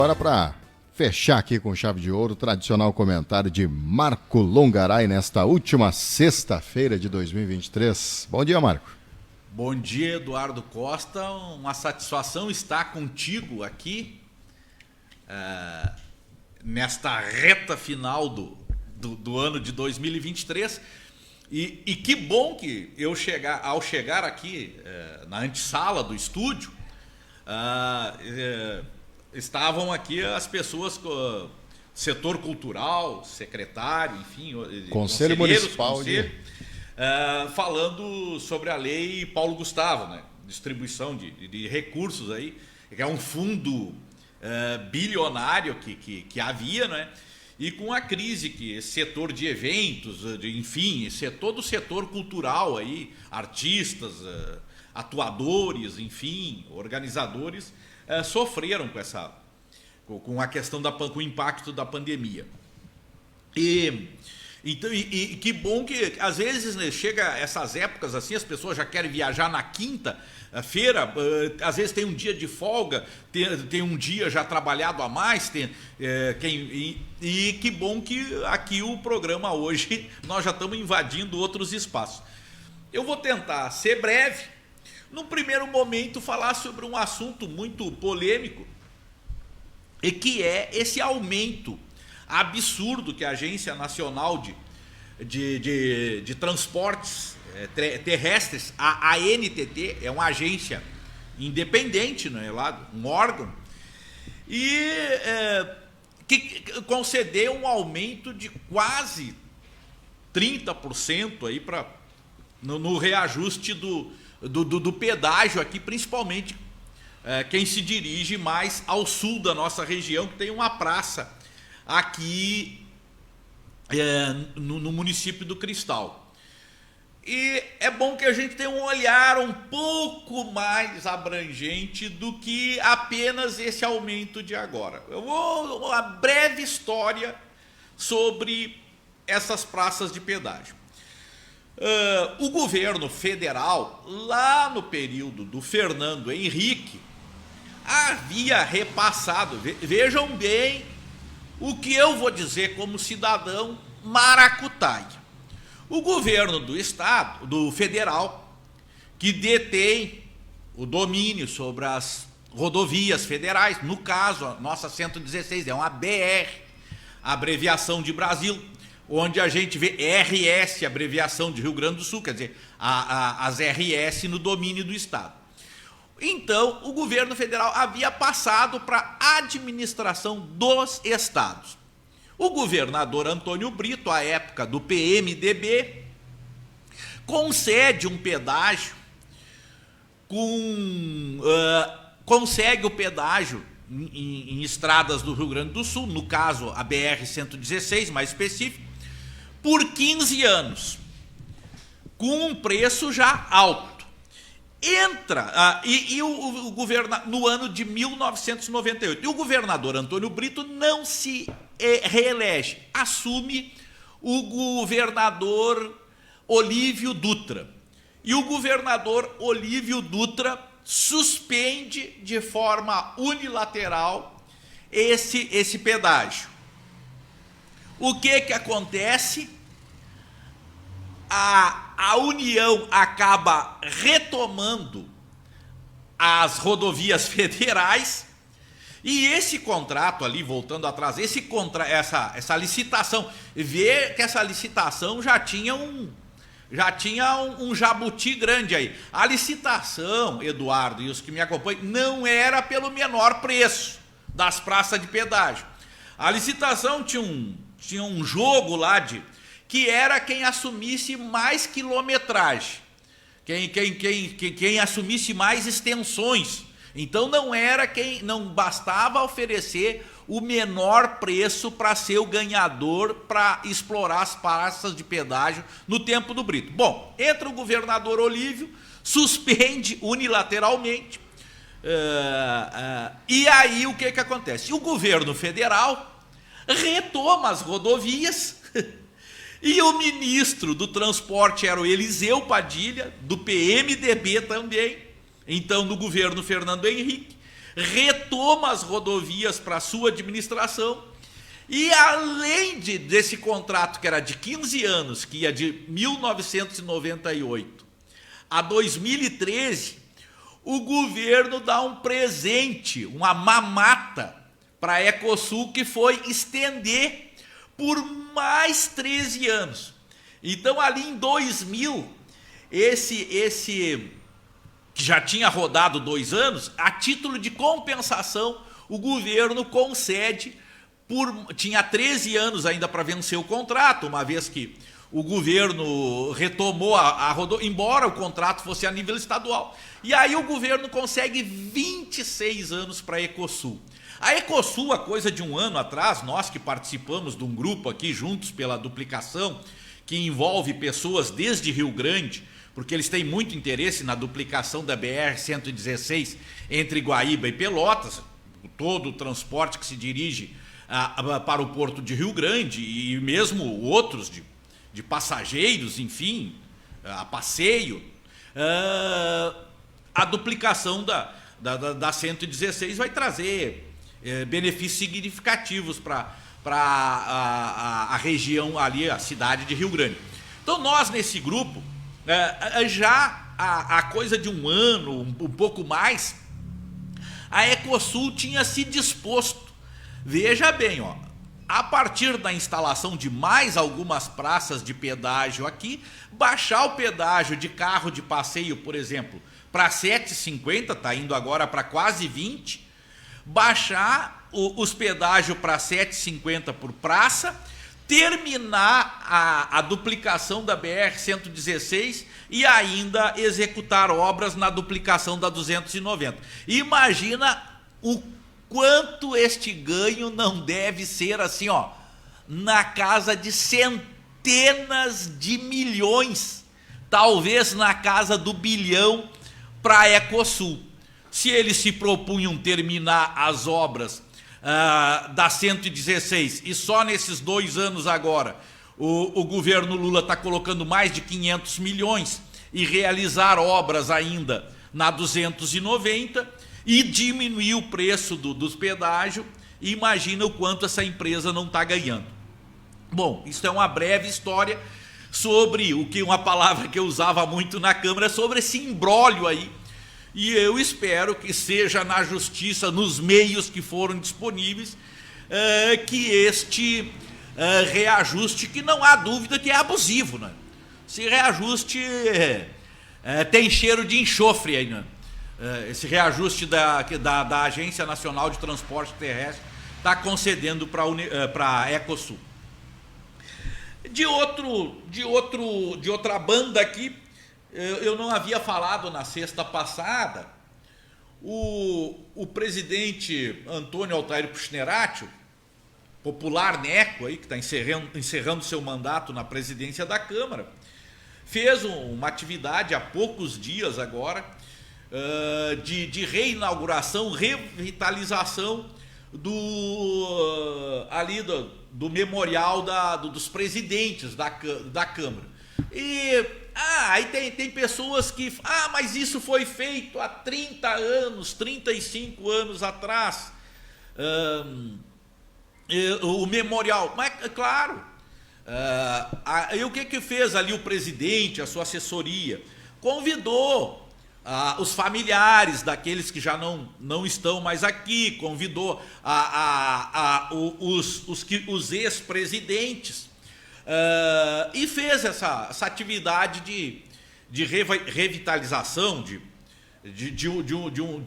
Agora para fechar aqui com chave de ouro, o tradicional comentário de Marco Longaray nesta última sexta-feira de 2023. Bom dia, Marco. Bom dia, Eduardo Costa. Uma satisfação estar contigo aqui nesta reta final do ano de 2023. E que bom que eu ao chegar aqui na antessala do estúdio, estavam aqui as pessoas, setor cultural, secretário, enfim, Conselho Municipal falando sobre a lei Paulo Gustavo, né? Distribuição de recursos aí, que é um fundo bilionário que havia, né? E com a crise que esse setor de eventos, enfim, todo o setor cultural aí, artistas, atuadores, enfim, organizadores, sofreram com a questão com o impacto da pandemia. Então, que bom que às vezes, né, chega essas épocas assim, as pessoas já querem viajar na quinta-feira, às vezes tem um dia de folga, tem um dia já trabalhado a mais, e que bom que aqui o programa hoje nós já estamos invadindo outros espaços. Eu vou tentar ser breve, num primeiro momento falar sobre um assunto muito polêmico, e que é esse aumento absurdo que a Agência Nacional de Transportes Terrestres, a ANTT, é uma agência independente, não é lá, um órgão, e que concedeu um aumento de quase 30% aí no reajuste do pedágio aqui, principalmente quem se dirige mais ao sul da nossa região, que tem uma praça aqui no município do Cristal. E é bom que a gente tenha um olhar um pouco mais abrangente do que apenas esse aumento de agora. Eu vou uma breve história sobre essas praças de pedágio. O governo federal, lá no período do Fernando Henrique, havia repassado, vejam bem o que eu vou dizer como cidadão maracutaia. O governo do estado, do federal, que detém o domínio sobre as rodovias federais, no caso, a nossa 116 é uma BR, abreviação de Brasil, onde a gente vê RS, abreviação de Rio Grande do Sul, quer dizer, as RS no domínio do estado. Então, o governo federal havia passado para a administração dos estados. O governador Antônio Brito, à época do PMDB, concede um pedágio, consegue o pedágio em estradas do Rio Grande do Sul, no caso a BR-116, mais específico, por 15 anos, com um preço já alto. O governador, no ano de 1998, e o governador Antônio Brito não se reelege, assume o governador Olívio Dutra. E o governador Olívio Dutra suspende de forma unilateral esse pedágio. O que acontece? A União acaba retomando as rodovias federais e esse contrato ali, voltando atrás, essa licitação, vê que essa licitação já tinha um jabuti grande aí. A licitação, Eduardo e os que me acompanham, não era pelo menor preço das praças de pedágio. A licitação tinha um jogo lá que era quem assumisse mais quilometragem, quem assumisse mais extensões. Então não bastava oferecer o menor preço para ser o ganhador para explorar as praças de pedágio no tempo do Brito. Bom, entra o governador Olívio, suspende unilateralmente, e aí o que acontece? O governo federal retoma as rodovias. E o ministro do transporte era o Eliseu Padilha, do PMDB também, então no governo Fernando Henrique, retoma retoma as rodovias para sua administração e, além desse contrato que era de 15 anos, que ia de 1998 a 2013, o governo dá um presente, uma mamata para a Ecosul, que foi estender por mais 13 anos. Então, ali em 2000, esse que já tinha rodado 2 anos, a título de compensação, o governo concede, tinha 13 anos ainda para vencer o contrato, uma vez que o governo retomou a rodovia, embora o contrato fosse a nível estadual. E aí o governo consegue 26 anos para a Ecosul. A Ecosul, há coisa de um ano atrás, nós que participamos de um grupo aqui juntos pela duplicação, que envolve pessoas desde Rio Grande, porque eles têm muito interesse na duplicação da BR-116 entre Guaíba e Pelotas, todo o transporte que se dirige para o porto de Rio Grande e mesmo outros de passageiros, enfim, a passeio. A duplicação da 116 vai trazer benefícios significativos para a região ali, a cidade de Rio Grande. Então nós nesse grupo, já há coisa de um ano, um pouco mais, a Ecosul tinha se disposto, veja bem, a partir da instalação de mais algumas praças de pedágio aqui, baixar o pedágio de carro de passeio, por exemplo, para 7,50, está indo agora para quase 20, baixar os pedágios para 7,50 por praça, terminar a duplicação da BR-116 e ainda executar obras na duplicação da 290. Imagina o quanto este ganho não deve ser assim, na casa de centenas de milhões, talvez na casa do bilhão para a Ecosul. Se eles se propunham terminar as obras da 116 e só nesses 2 anos agora o governo Lula está colocando mais de 500 milhões e realizar obras ainda na 290 e diminuir o preço dos pedágios, imagina o quanto essa empresa não está ganhando. Bom, isso é uma breve história sobre uma palavra que eu usava muito na Câmara, sobre esse imbróglio aí. E eu espero que seja na justiça, nos meios que foram disponíveis, que este reajuste, que não há dúvida que é abusivo, né? Esse reajuste tem cheiro de enxofre aí, né? Esse reajuste da Agência Nacional de Transporte Terrestre está concedendo para a Ecosul. De outra banda aqui, eu não havia falado na sexta passada, o presidente Antônio Altair Puchnerati, popular Neco, aí, que está encerrando seu mandato na presidência da Câmara, fez uma atividade há poucos dias agora, de reinauguração, revitalização do memorial dos presidentes da Câmara. E aí tem pessoas que... mas isso foi feito há 30 anos, 35 anos atrás. O memorial... Mas, claro. E o que fez ali o presidente, a sua assessoria? Convidou os familiares daqueles que já não estão mais aqui, convidou os ex-presidentes, e fez essa atividade de revitalização, de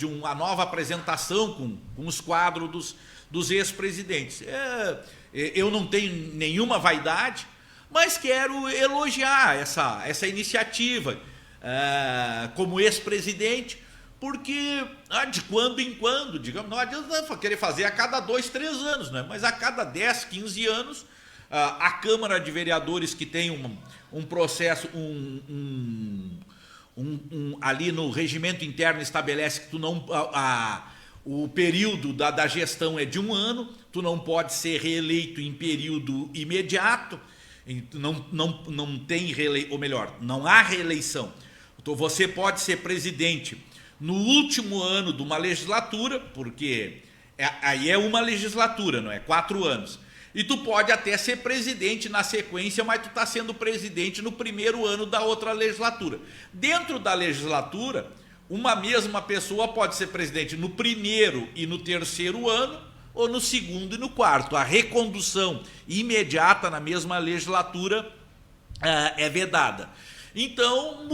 uma nova apresentação com os quadros dos ex-presidentes. Eu não tenho nenhuma vaidade, mas quero elogiar essa iniciativa como ex-presidente, porque de quando em quando, digamos, não adianta querer fazer a cada 2, 3 anos, né? Mas a cada 10, 15 anos, a Câmara de Vereadores, que tem um processo, ali no regimento interno estabelece que o período da gestão é de 1 ano, tu não pode ser reeleito em período imediato, não tem reeleição, ou melhor, não há reeleição. Então você pode ser presidente no último ano de uma legislatura, porque Aí é uma legislatura, não é? 4 anos. E tu pode até ser presidente na sequência, mas tu está sendo presidente no primeiro ano da outra legislatura. Dentro da legislatura, uma mesma pessoa pode ser presidente no primeiro e no terceiro ano, ou no segundo e no quarto. A recondução imediata na mesma legislatura é vedada. Então,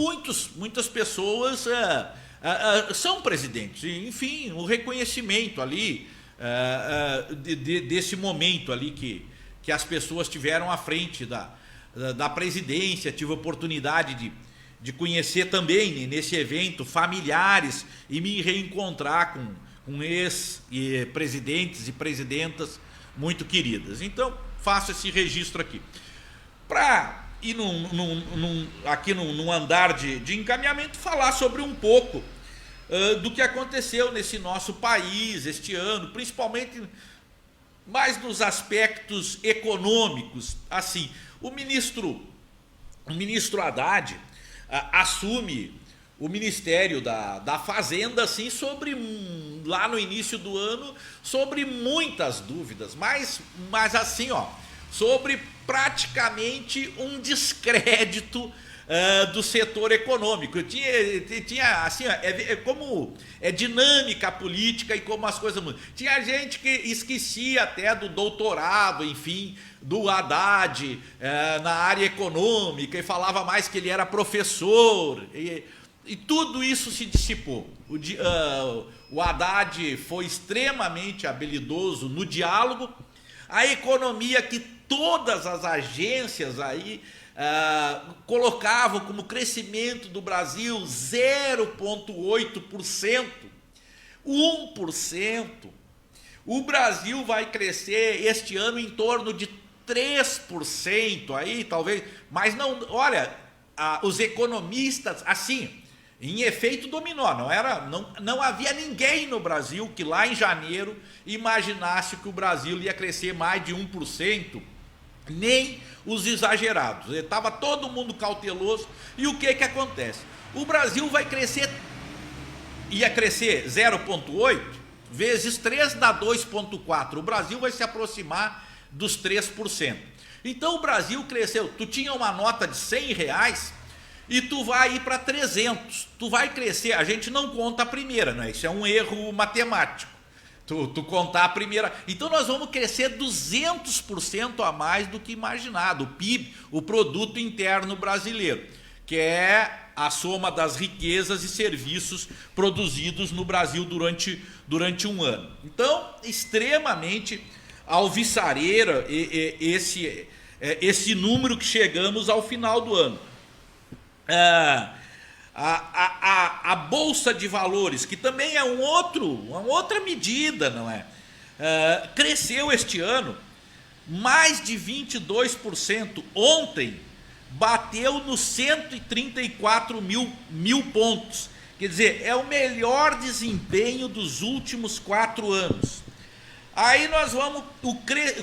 muitas pessoas são presidentes. Enfim, o reconhecimento ali desse momento ali que as pessoas tiveram à frente da presidência. Tive a oportunidade de conhecer também nesse evento familiares e me reencontrar com ex-presidentes e presidentas muito queridas. Então, faço esse registro aqui. Para ir aqui num andar de encaminhamento, falar sobre um pouco do que aconteceu nesse nosso país este ano, principalmente mais nos aspectos econômicos. Assim, o ministro Haddad assume o Ministério da Fazenda, assim, lá no início do ano, sobre muitas dúvidas, mas assim, sobre praticamente um descrédito do setor econômico. Tinha assim, como é dinâmica a política e como as coisas mudam. Tinha gente que esquecia até do doutorado, enfim, do Haddad na área econômica, e falava mais que ele era professor, e tudo isso se dissipou. O Haddad foi extremamente habilidoso no diálogo. A economia que todas as agências aí colocavam como crescimento do Brasil 0,8%, 1%. O Brasil vai crescer este ano em torno de 3%, aí talvez, mas não, olha, os economistas, assim, em efeito dominó, não havia ninguém no Brasil que lá em janeiro imaginasse que o Brasil ia crescer mais de 1%, nem os exagerados. Estava todo mundo cauteloso. E o que acontece? O Brasil ia crescer 0,8 vezes 3 dá 2,4. O Brasil vai se aproximar dos 3%. Então o Brasil cresceu. Tu tinha uma nota de R$100 e tu vai ir para 300. Tu vai crescer. A gente não conta a primeira, não é? Isso é um erro matemático. Tu contar a primeira. Então nós vamos crescer 200% a mais do que imaginado. O PIB, o Produto Interno Brasileiro, que é a soma das riquezas e serviços produzidos no Brasil durante um ano. Então, extremamente alvissareira esse número que chegamos ao final do ano. A Bolsa de Valores, que também é uma outra medida, não é? Cresceu este ano mais de 22%. Ontem bateu nos 134 mil pontos. Quer dizer, é o melhor desempenho dos últimos 4 anos. Aí nós vamos,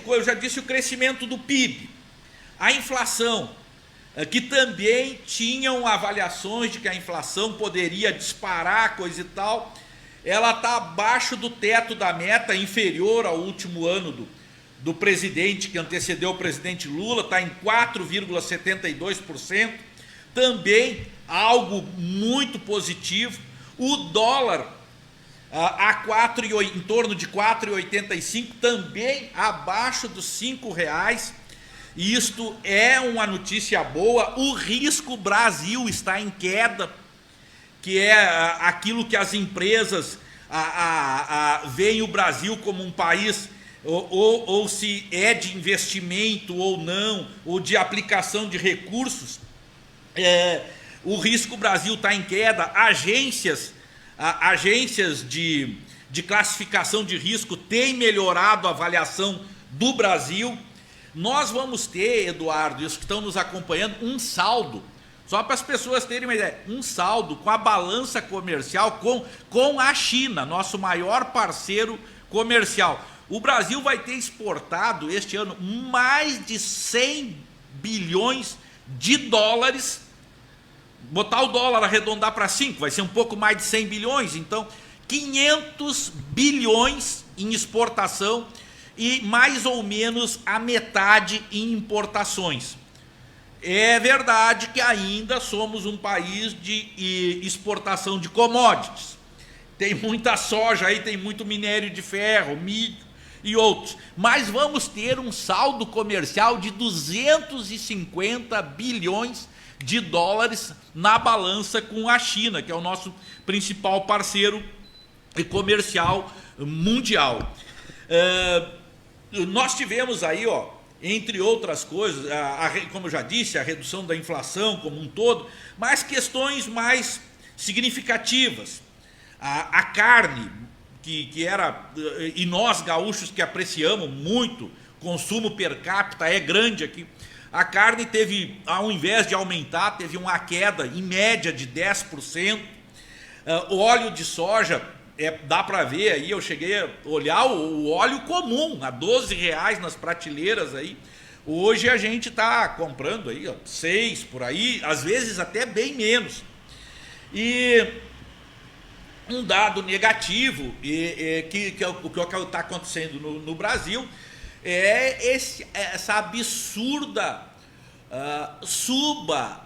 eu já disse, o crescimento do PIB, a inflação, que também tinham avaliações de que a inflação poderia disparar, coisa e tal. Ela está abaixo do teto da meta, inferior ao último ano do presidente, que antecedeu o presidente Lula, está em 4,72%. Também algo muito positivo. O dólar em torno de 4,85, também abaixo dos R$5. Isto é uma notícia boa. O risco Brasil está em queda, que é aquilo que as empresas veem o Brasil como um país, ou se é de investimento ou não, ou de aplicação de recursos. O risco Brasil está em queda. Agências de classificação de risco têm melhorado a avaliação do Brasil. Nós vamos ter, Eduardo, e os que estão nos acompanhando, um saldo, só para as pessoas terem uma ideia, um saldo com a balança comercial com a China, nosso maior parceiro comercial. O Brasil vai ter exportado este ano mais de 100 bilhões de dólares. Botar o dólar, arredondar para 5, vai ser um pouco mais de 100 bilhões, então, 500 bilhões em exportação e mais ou menos a metade em importações. É verdade que ainda somos um país de exportação de commodities. Tem muita soja aí, tem muito minério de ferro, milho e outros. Mas vamos ter um saldo comercial de 250 bilhões de dólares na balança com a China, que é o nosso principal parceiro comercial mundial. Nós tivemos aí, entre outras coisas, como eu já disse, a redução da inflação como um todo, mas questões mais significativas. A carne, que era, e nós gaúchos que apreciamos muito, consumo per capita é grande aqui, a carne teve, ao invés de aumentar, teve uma queda em média de 10%. O óleo de soja, dá para ver aí, eu cheguei a olhar o óleo comum, a R$12 nas prateleiras aí. Hoje a gente está comprando aí, 6 por aí, às vezes até bem menos. E um dado negativo, que é o que está acontecendo no Brasil, é essa absurda suba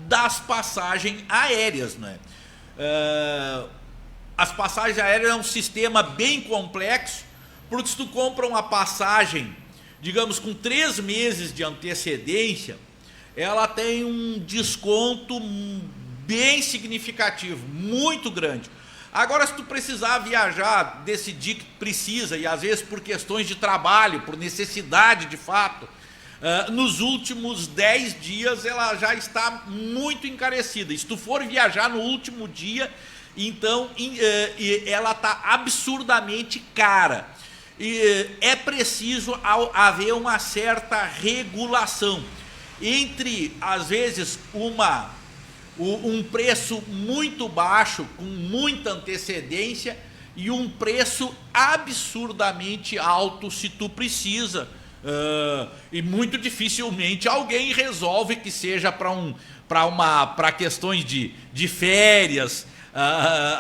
das passagens aéreas, né? As passagens aéreas é um sistema bem complexo, porque se tu compra uma passagem, digamos, com 3 meses de antecedência, ela tem um desconto bem significativo, muito grande. Agora, se tu precisar viajar, decidir que precisa, e às vezes por questões de trabalho, por necessidade de fato, nos últimos 10 dias ela já está muito encarecida. E se tu for viajar no último dia, então ela está absurdamente cara. E é preciso haver uma certa regulação entre, às vezes, um preço muito baixo, com muita antecedência, e um preço absurdamente alto se tu precisa. E muito dificilmente alguém resolve que seja para questões de férias,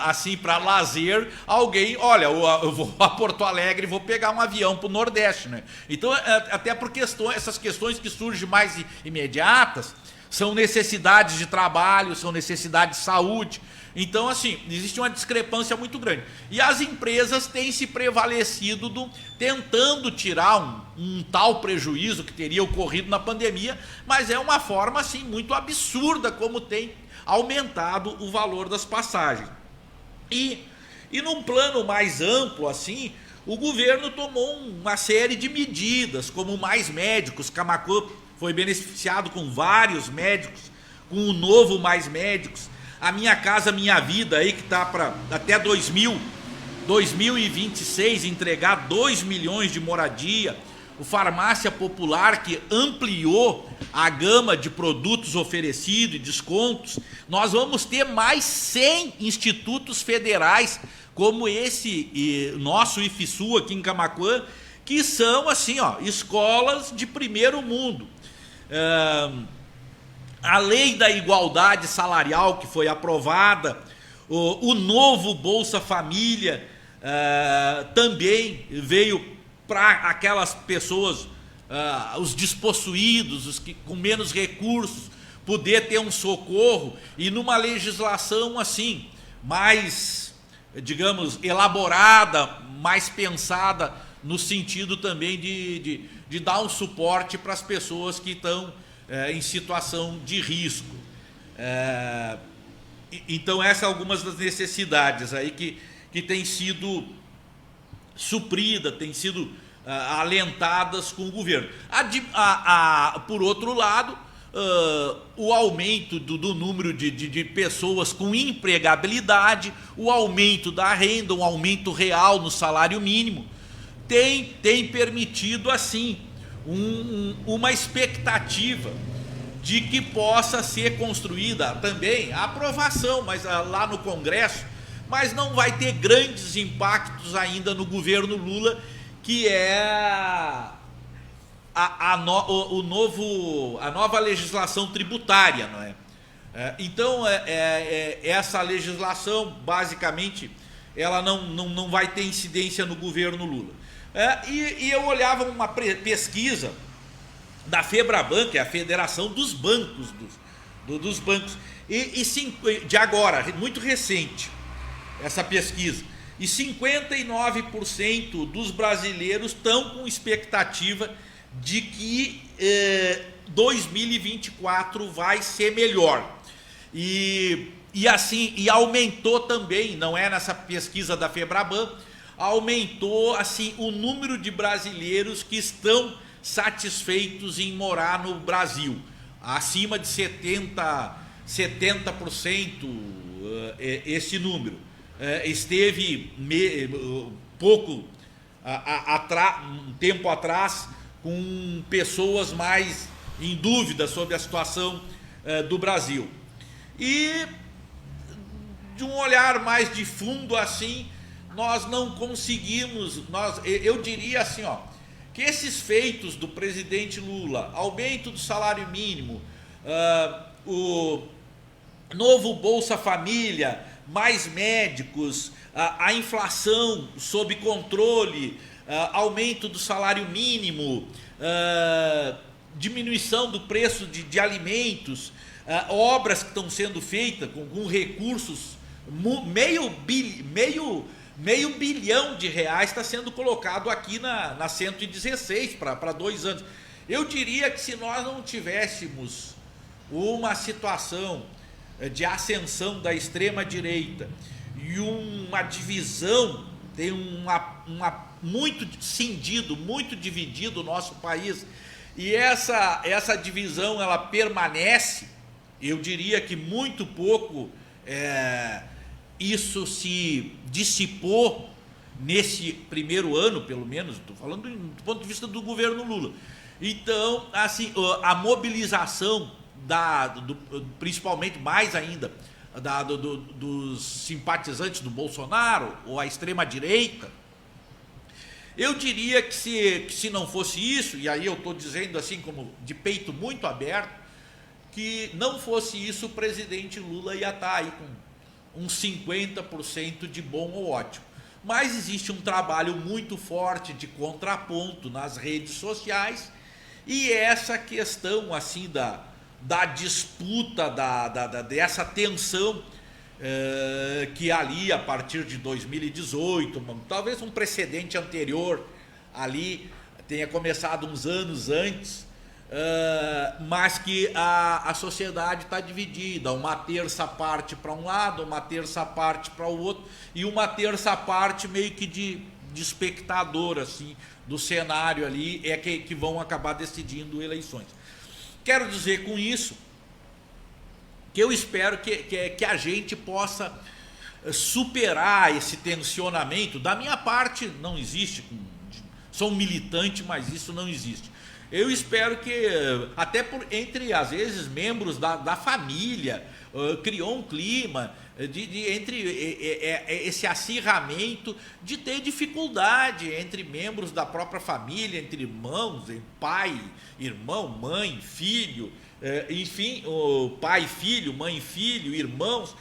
assim, para lazer, alguém, olha, eu vou a Porto Alegre e vou pegar um avião para o Nordeste, né? Então, até por essas questões que surgem mais imediatas, são necessidades de trabalho, são necessidades de saúde. Então, assim, existe uma discrepância muito grande. E as empresas têm se prevalecido tentando tirar um tal prejuízo que teria ocorrido na pandemia, mas é uma forma, assim, muito absurda como tem aumentado o valor das passagens. E num plano mais amplo, assim, o governo tomou uma série de medidas, como mais médicos. Camaquã foi beneficiado com vários médicos, com o novo Mais Médicos. A Minha Casa Minha Vida, aí, que está para até 2026 entregar 2 milhões de moradia. O Farmácia Popular, que ampliou a gama de produtos oferecidos e descontos. Nós vamos ter mais 100 institutos federais, como esse nosso IFSU aqui em Camaquã, que são, assim, escolas de primeiro mundo. A lei da igualdade salarial, que foi aprovada, o novo Bolsa Família também veio para aquelas pessoas, os despossuídos, os que com menos recursos, poder ter um socorro, e numa legislação assim, mais, digamos, elaborada, mais pensada, no sentido também de dar um suporte para as pessoas que estão em situação de risco. Então, essas são algumas das necessidades aí que têm sido supridas, têm sido alentadas com o governo. Por outro lado, o aumento do número de pessoas com empregabilidade, o aumento da renda, um aumento real no salário mínimo, tem permitido, assim, uma expectativa de que possa ser construída também a aprovação, mas lá no Congresso, mas não vai ter grandes impactos ainda no governo Lula, que é a nova legislação tributária, não é? Então, essa legislação, basicamente, ela não vai ter incidência no governo Lula. E eu olhava uma pesquisa da Febraban, que é a Federação dos Bancos, dos bancos, de agora, muito recente, essa pesquisa, e 59% dos brasileiros estão com expectativa de que 2024 vai ser melhor. E aumentou também, não é nessa pesquisa da Febraban, aumentou assim o número de brasileiros que estão satisfeitos em morar no Brasil, acima de 70%, esse número. Esteve um tempo atrás com pessoas mais em dúvida sobre a situação do Brasil. E de um olhar mais de fundo assim, nós não conseguimos, eu diria assim, que esses feitos do presidente Lula, aumento do salário mínimo, o novo Bolsa Família, mais médicos, a inflação sob controle, aumento do salário mínimo, diminuição do preço de alimentos, obras que estão sendo feitas com recursos, meio bilhão de reais está sendo colocado aqui na 116 para 2 anos. Eu diria que se nós não tivéssemos uma situação de ascensão da extrema-direita e uma divisão, tem muito cindido, muito dividido o nosso país, e essa divisão ela permanece, eu diria que muito pouco isso se dissipou nesse primeiro ano, pelo menos, estou falando do ponto de vista do governo Lula. Então, assim, a mobilização principalmente mais ainda dos simpatizantes do Bolsonaro ou a extrema-direita, eu diria que se não fosse isso, e aí eu estou dizendo assim como de peito muito aberto, que não fosse isso, o presidente Lula ia estar aí com uns 50% de bom ou ótimo. Mas existe um trabalho muito forte de contraponto nas redes sociais, e essa questão assim da disputa, dessa tensão que ali a partir de 2018, talvez um precedente anterior ali tenha começado uns anos antes, mas que a sociedade está dividida, uma terça parte para um lado, uma terça parte para o outro, e uma terça parte meio que de espectador assim, do cenário ali, que vão acabar decidindo eleições. Quero dizer com isso que eu espero que a gente possa superar esse tensionamento. Da minha parte não existe, sou um militante, mas isso não existe. Eu espero que, até entre, às vezes, membros da família, criou um clima entre esse acirramento, de ter dificuldade entre membros da própria família, entre irmãos, pai, irmão, mãe, filho, enfim, pai, filho, mãe, filho, irmãos,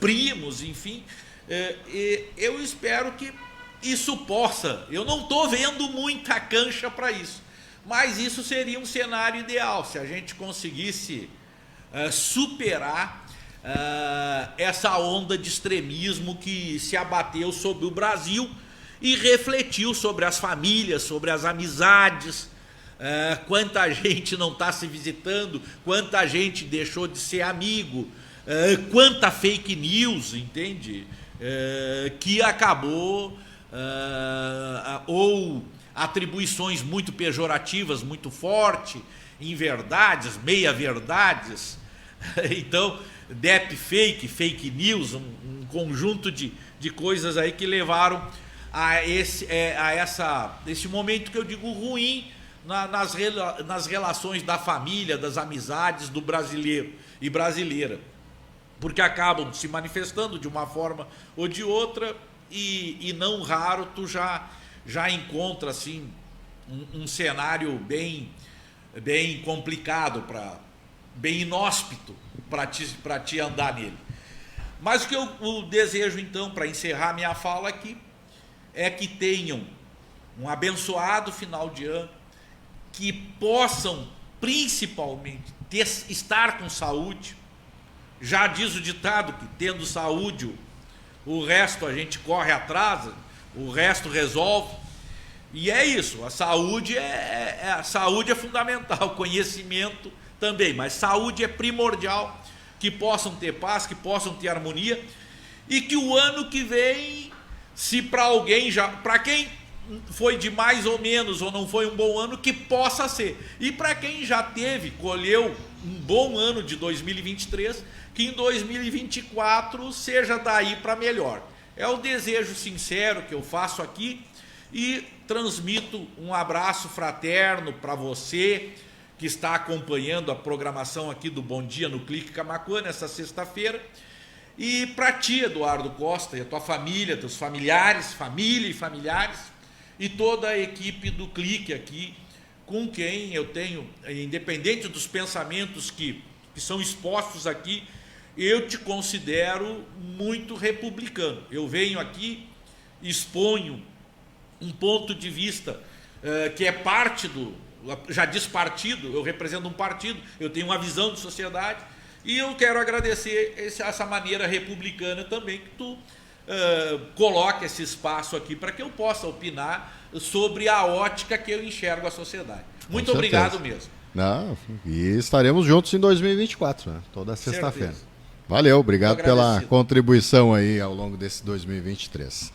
primos, enfim. Eu espero que isso possa, eu não estou vendo muita cancha para isso, mas isso seria um cenário ideal, se a gente conseguisse superar essa onda de extremismo que se abateu sobre o Brasil e refletiu sobre as famílias, sobre as amizades, quanta gente não está se visitando, quanta gente deixou de ser amigo, quanta fake news, entende? Que acabou, ou atribuições muito pejorativas, muito fortes, inverdades, meia-verdades, então, fake news, um conjunto de coisas aí que levaram a esse momento que eu digo ruim nas relações da família, das amizades do brasileiro e brasileira, porque acabam se manifestando de uma forma ou de outra e não raro tu já encontra assim um cenário bem complicado, bem inóspito para te andar nele. Mas o que eu desejo, então, para encerrar minha fala aqui, é que tenham um abençoado final de ano, que possam, principalmente, estar com saúde. Já diz o ditado que, tendo saúde, o resto a gente corre atrás, o resto resolve. E é isso, a saúde é fundamental, conhecimento também, mas saúde é primordial, que possam ter paz, que possam ter harmonia, e que o ano que vem, se para alguém para quem foi de mais ou menos ou não foi um bom ano, que possa ser. E para quem já colheu um bom ano de 2023, que em 2024 seja daí para melhor. É o desejo sincero que eu faço aqui e transmito um abraço fraterno para você que está acompanhando a programação aqui do Bom Dia no Clique Camaquã nessa sexta-feira. E para ti, Eduardo Costa, e a tua família, teus familiares, família e familiares, e toda a equipe do Clique aqui, com quem eu tenho, independente dos pensamentos que são expostos aqui, eu te considero muito republicano. Eu venho aqui, exponho um ponto de vista que é parte já diz partido, eu represento um partido, eu tenho uma visão de sociedade, e eu quero agradecer essa maneira republicana também, que tu coloca esse espaço aqui para que eu possa opinar sobre a ótica que eu enxergo a sociedade. Muito obrigado mesmo. Não, e estaremos juntos em 2024, né? Toda sexta-feira. Valeu, obrigado pela contribuição aí ao longo desse 2023.